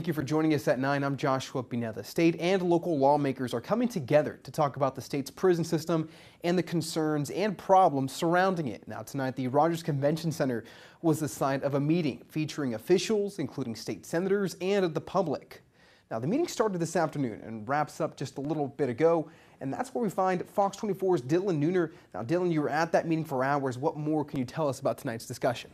Thank you for joining us at 9. I'm Joshua Pineda. State and local lawmakers are coming together to talk about the state's prison system and the concerns and problems surrounding it. Now tonight, the Rogers Convention Center was the site of a meeting featuring officials, including state senators and the public. Now the meeting started this afternoon and wraps up just a little bit ago, and that's where we find Fox 24's Dylan Nooner. Now Dylan, you were at that meeting for hours. What more can you tell us about tonight's discussion?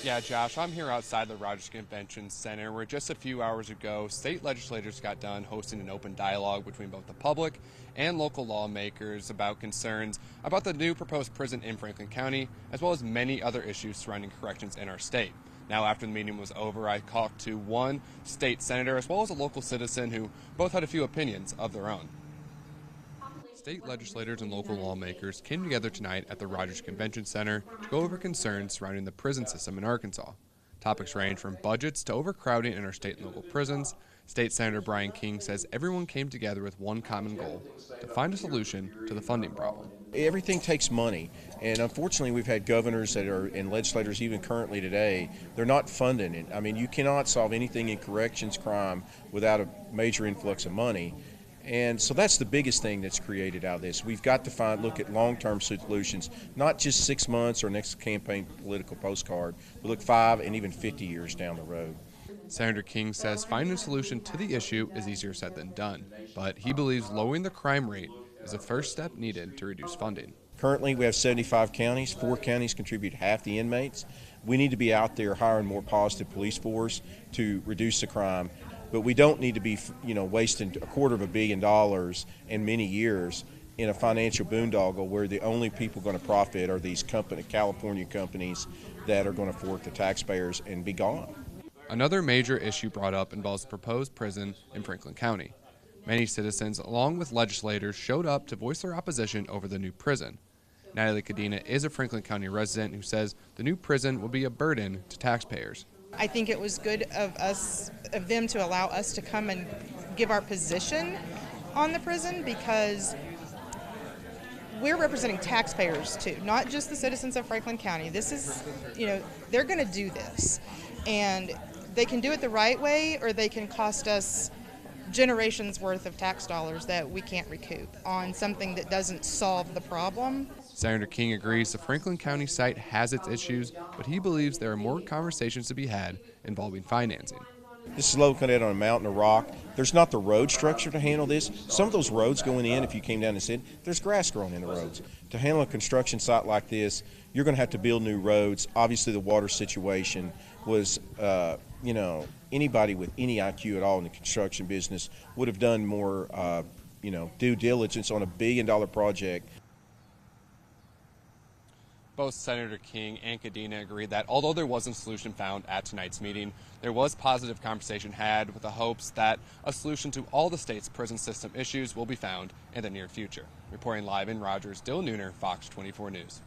Yeah, Josh, I'm here outside the Rogers Convention Center where just a few hours ago, state legislators got done hosting an open dialogue between both the public and local lawmakers about concerns about the new proposed prison in Franklin County, as well as many other issues surrounding corrections in our state. Now, after the meeting was over, I talked to one state senator as well as a local citizen who both had a few opinions of their own. State legislators and local lawmakers came together tonight at the Rogers Convention Center to go over concerns surrounding the prison system in Arkansas. Topics range from budgets to overcrowding in our state and local prisons. State Senator Brian King says everyone came together with one common goal: to find a solution to the funding problem. Everything takes money, and unfortunately we've had governors that are, and legislators even currently today, they're not funding it. I mean, you cannot solve anything in corrections crime without a major influx of money. And so that's the biggest thing that's created out of this. We've got to look at long-term solutions, not just 6 months or next campaign political postcard, but look 5 and even 50 years down the road. Senator King says finding a solution to the issue is easier said than done, but he believes lowering the crime rate is the first step needed to reduce funding. Currently, we have 75 counties. 4 counties contribute half the inmates. We need to be out there hiring more positive police force to reduce the crime. But we don't need to be, wasting $250 million in many years in a financial boondoggle where the only people going to profit are these California companies that are going to fork the taxpayers and be gone. Another major issue brought up involves the proposed prison in Franklin County. Many citizens, along with legislators, showed up to voice their opposition over the new prison. Natalie Cadena is a Franklin County resident who says the new prison will be a burden to taxpayers. I think it was good of them to allow us to come and give our position on the prison, because we're representing taxpayers too, not just the citizens of Franklin County. This is, they're going to do this, and they can do it the right way, or they can cost us generations worth of tax dollars that we can't recoup on something that doesn't solve the problem. Senator King agrees the Franklin County site has its issues, but he believes there are more conversations to be had involving financing. This is located on a mountain of rock. There's not the road structure to handle this. Some of those roads going in, if you came down and said, there's grass growing in the roads. To handle a construction site like this, you're going to have to build new roads. Obviously, the water situation was, anybody with any IQ at all in the construction business would have done more, due diligence on $1 billion project. Both Senator King and Cadena agreed that although there wasn't a solution found at tonight's meeting, there was positive conversation had with the hopes that a solution to all the state's prison system issues will be found in the near future. Reporting live in Rogers, Dylan Nooner, Fox 24 News.